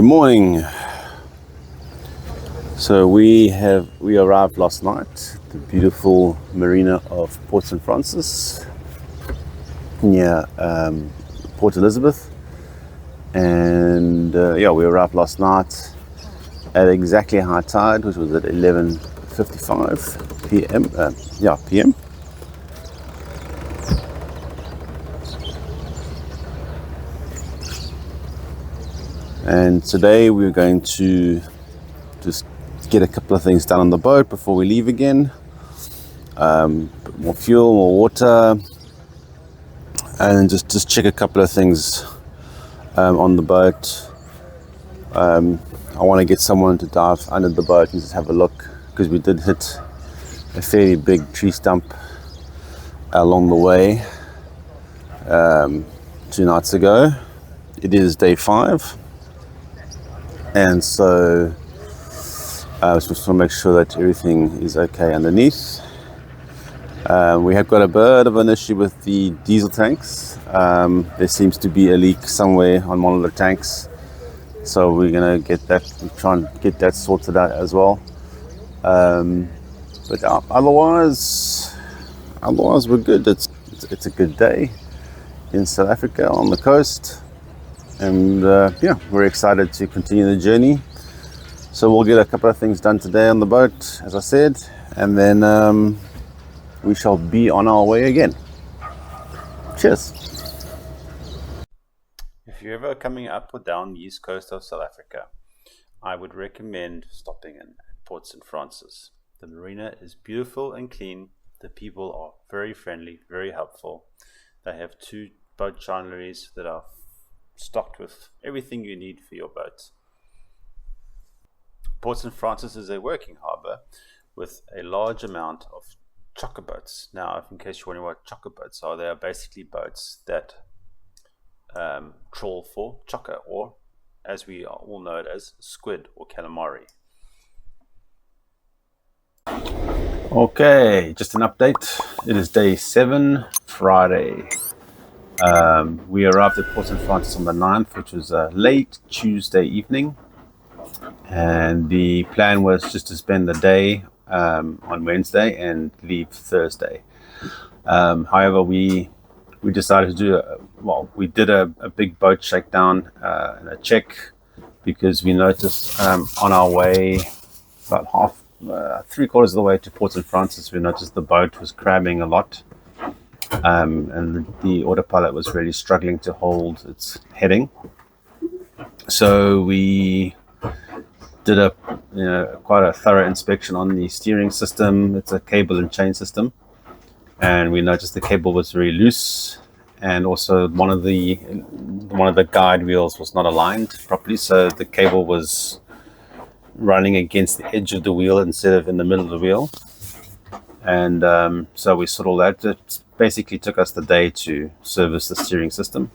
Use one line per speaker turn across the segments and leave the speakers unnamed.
morning. So we arrived last night at the beautiful marina of Port St. Francis near Port Elizabeth, and we arrived last night at exactly high tide, which was at 11:55 p.m. And today we're going to just get a couple of things done on the boat before we leave again. More fuel, more water, and just check a couple of things on the boat. I want to get someone to dive under the boat and just have a look, because we did hit a fairly big tree stump along the way 2 nights ago. It is day 5. And so I just want to make sure that everything is okay underneath. We have got a bit of an issue with the diesel tanks. There seems to be a leak somewhere on one of the tanks, so we're going to try and get that sorted out as well. But otherwise we're good. It's a good day in South Africa on the coast. And we're excited to continue the journey. So we'll get a couple of things done today on the boat, as I said, and then we shall be on our way again. Cheers. If you're ever coming up or down the east coast of South Africa, I would recommend stopping in at Port St. Francis. The marina is beautiful and clean. The people are very friendly, very helpful. They have 2 boat chandleries that are stocked with everything you need for your boat. Port St. Francis is a working harbour with a large amount of chocker boats. Now, in case you're wondering what chocker boats are, they are basically boats that trawl for chocker, or as we all know it as squid or calamari. Okay, just an update. It is day 7, Friday. We arrived at Port St. Francis on the 9th, which was a late Tuesday evening, and the plan was just to spend the day on Wednesday and leave Thursday. However, we decided to did a big boat shakedown and a check, because we noticed on our way about 3/4 of the way to Port St. Francis, we noticed the boat was crabbing a lot. And the autopilot was really struggling to hold its heading. So we did quite a thorough inspection on the steering system. It's a cable and chain system, and we noticed the cable was very loose, and also one of the guide wheels was not aligned properly, so the cable was running against the edge of the wheel instead of in the middle of the wheel. And so we sorted all that. It basically took us the day to service the steering system,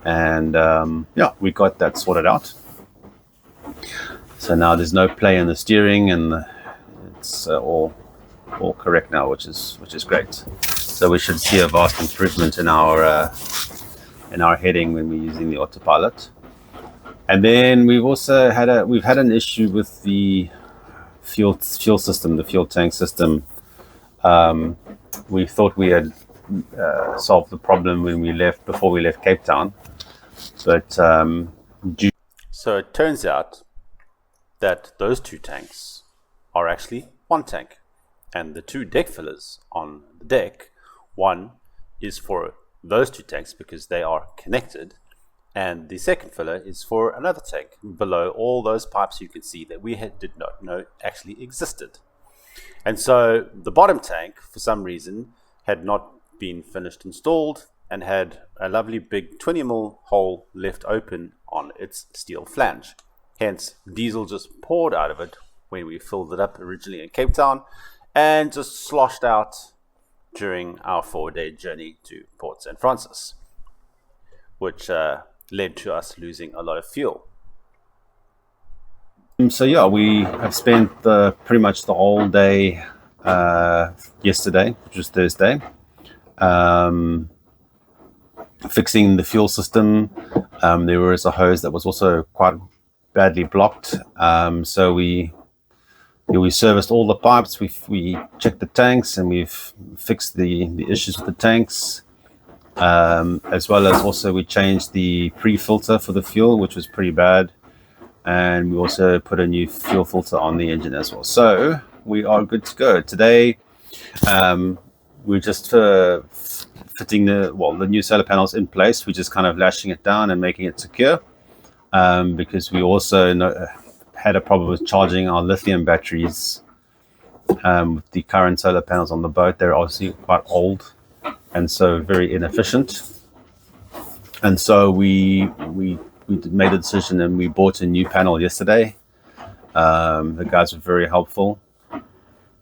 and we got that sorted out. So now there's no play in the steering, and it's all correct now, which is great. So we should see a vast improvement in our heading when we're using the autopilot. And then we've also had an issue with the fuel system, the fuel tank system. We thought we had solved the problem before we left Cape Town, but so it turns out that those 2 tanks are actually one tank, and the 2 deck fillers on the deck, one is for those 2 tanks because they are connected, and the second filler is for another tank below all those pipes you can see that we did not know actually existed. And so the bottom tank, for some reason, had not been finished installed and had a lovely big 20mm hole left open on its steel flange. Hence, diesel just poured out of it when we filled it up originally in Cape Town, and just sloshed out during our 4-day journey to Port St. Francis, which led to us losing a lot of fuel. So we have spent pretty much the whole day yesterday, which was Thursday, fixing the fuel system. There was a hose that was also quite badly blocked. So we serviced all the pipes. We checked the tanks, and we've fixed the issues with the tanks. As well as also we changed the pre-filter for the fuel, which was pretty bad, and we also put a new fuel filter on the engine as well. So we are good to go today. We're just fitting the new solar panels in place. We're just kind of lashing it down and making it secure, because we also had a problem with charging our lithium batteries with the current solar panels on the boat. They're obviously quite old and so very inefficient. And so we made a decision, and we bought a new panel yesterday. The guys were very helpful,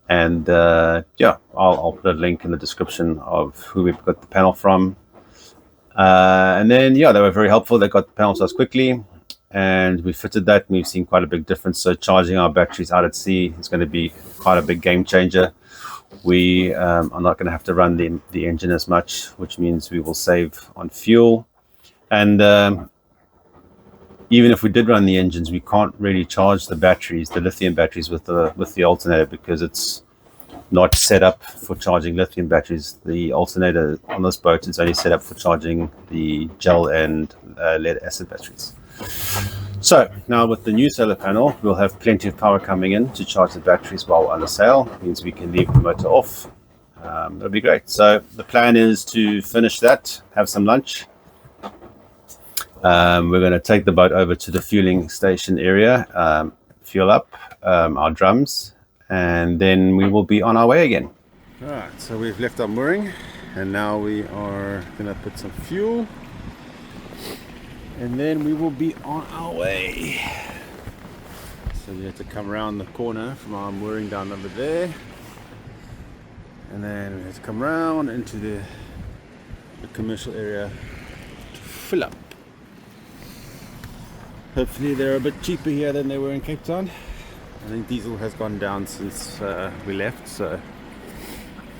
and yeah, I'll put a link in the description of who we've got the panel from. And then yeah, they were very helpful. They got the panel to us quickly, and we fitted that, and we've seen quite a big difference. So charging our batteries out at sea is going to be quite a big game changer. We are not going to have to run the engine as much, which means we will save on fuel. And even if we did run the engines, we can't really charge the batteries, the lithium batteries, with the alternator, because it's not set up for charging lithium batteries. The alternator on this boat is only set up for charging the gel and lead acid batteries. So now with the new solar panel, we'll have plenty of power coming in to charge the batteries while we're under sail. It means we can leave the motor off. That'll be great. So the plan is to finish that, have some lunch. We're going to take the boat over to the fueling station area, fuel up our drums, and then we will be on our way again. All right, so we've left our mooring, and now we are going to put some fuel, and then we will be on our way. So we have to come around the corner from our mooring down over there, and then we have to come around into the commercial area to fill up. Hopefully they're a bit cheaper here than they were in Cape Town. I think diesel has gone down since we left, so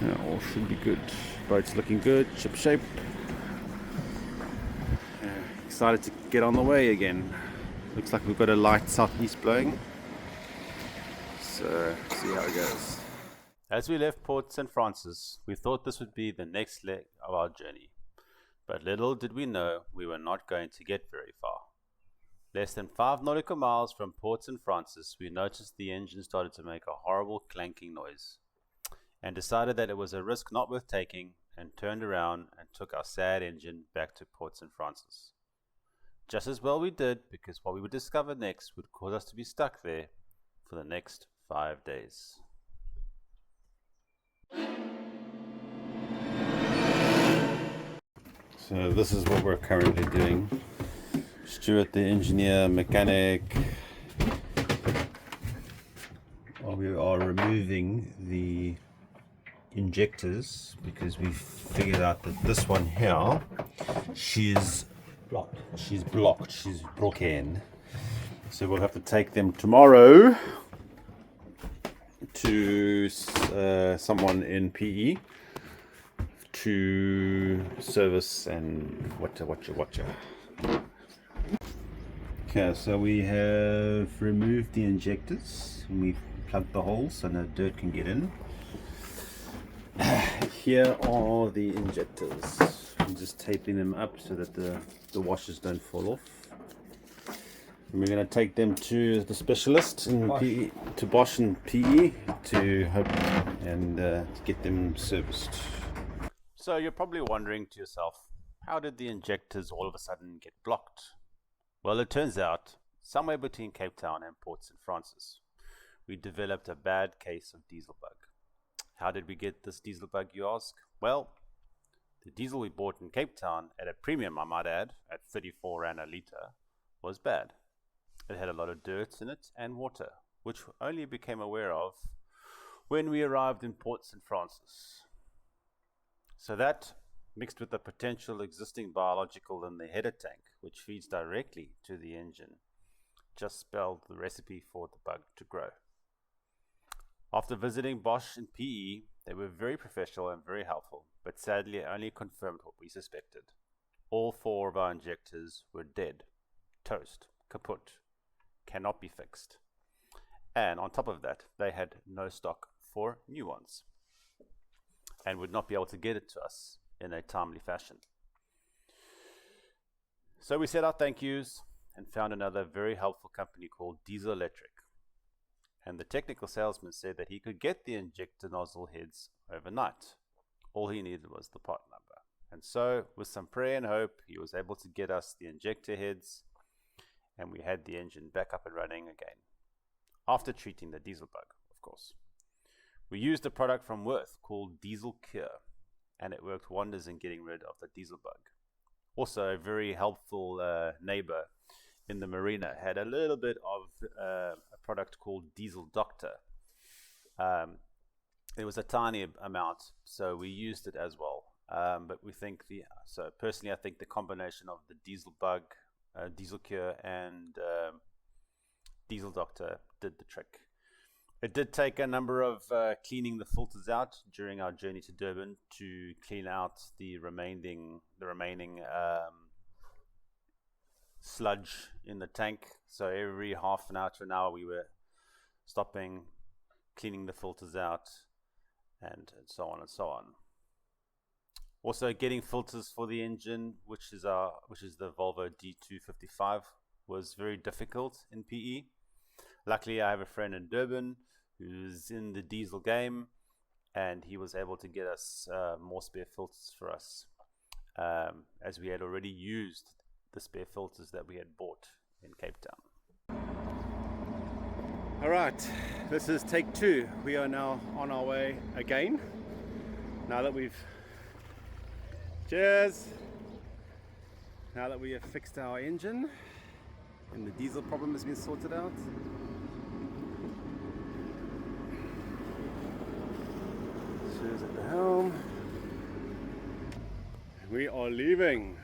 yeah, all should be good. Boat's looking good, ship shape. Excited to get on the way again. Looks like we've got a light southeast blowing, so see how it goes. As we left Port St. Francis, we thought this would be the next leg of our journey, but little did we know we were not going to get very far. Less than 5 nautical miles from Port St. Francis, we noticed the engine started to make a horrible clanking noise, and decided that it was a risk not worth taking, and turned around and took our sad engine back to Port St. Francis. Just as well we did, because what we would discover next would cause us to be stuck there for the next 5 days. So this is what we're currently doing. Stuart, the engineer, mechanic, we are removing the injectors, because we figured out that this one here, she's blocked, she's broken. So we'll have to take them tomorrow to someone in PE to service and watch. Okay, so we have removed the injectors, and we've plugged the holes so no dirt can get in. Here are the injectors. I'm just taping them up so that the washers don't fall off. And we're going to take them to the specialist in PE, to Bosch and PE, to hope and to get them serviced. So you're probably wondering to yourself, how did the injectors all of a sudden get blocked? Well, it turns out, somewhere between Cape Town and Port St. Francis, we developed a bad case of diesel bug. How did we get this diesel bug, you ask? Well, the diesel we bought in Cape Town, at a premium I might add, at 34 Rand a litre, was bad. It had a lot of dirt in it and water, which we only became aware of when we arrived in Port St. Francis. So that, mixed with the potential existing biological in the header tank, which feeds directly to the engine, just spelled the recipe for the bug to grow. After visiting Bosch and PE, they were very professional and very helpful, but sadly only confirmed what we suspected. All 4 of our injectors were dead, toast, kaput, cannot be fixed. And on top of that, they had no stock for new ones and would not be able to get it to us in a timely fashion. So we said our thank yous and found another very helpful company called Diesel Electric. And the technical salesman said that he could get the injector nozzle heads overnight. All he needed was the part number. And so, with some prayer and hope, he was able to get us the injector heads, and we had the engine back up and running again. After treating the diesel bug, of course. We used a product from Worth called Diesel Cure, and it worked wonders in getting rid of the diesel bug. Also, a very helpful neighbor in the marina had a little bit of a product called Diesel Doctor. It was a tiny amount, so we used it as well. But we think personally, I think the combination of the diesel bug, Diesel Cure, and Diesel Doctor did the trick. It did take a number of cleaning the filters out during our journey to Durban to clean out the remaining sludge in the tank. So every half an hour to an hour we were stopping, cleaning the filters out, and so on and so on. Also, getting filters for the engine, which is the Volvo D255, was very difficult in PE. Luckily, I have a friend in Durban who's in the diesel game, and he was able to get us more spare filters for us, as we had already used the spare filters that we had bought in Cape Town. All right, this is take 2. We are now on our way again. Now that we've Now that we have fixed our engine and the diesel problem has been sorted out. Shoes at the helm. We are leaving.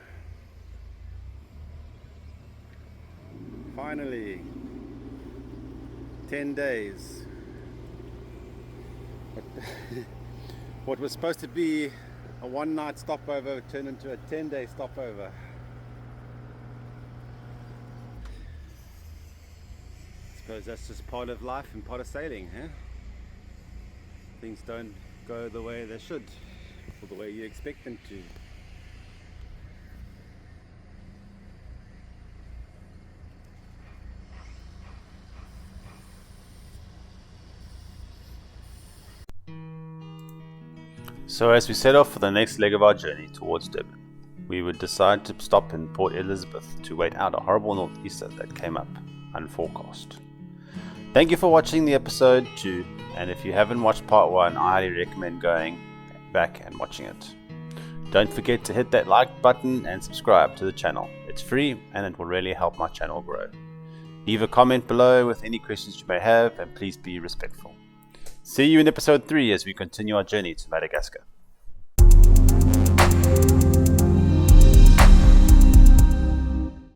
Finally. 10 days. What was supposed to be a one-night stopover turned into a 10-day stopover. I suppose that's just part of life and part of sailing, huh? Things don't go the way they should, or the way you expect them to. So as we set off for the next leg of our journey towards Durban, we would decide to stop in Port Elizabeth to wait out a horrible northeaster that came up unforecast. Thank you for watching the episode 2, and if you haven't watched part 1, I highly recommend going back and watching it. Don't forget to hit that like button and subscribe to the channel. It's free and it will really help my channel grow. Leave a comment below with any questions you may have, and please be respectful. See you in episode 3 as we continue our journey to Madagascar.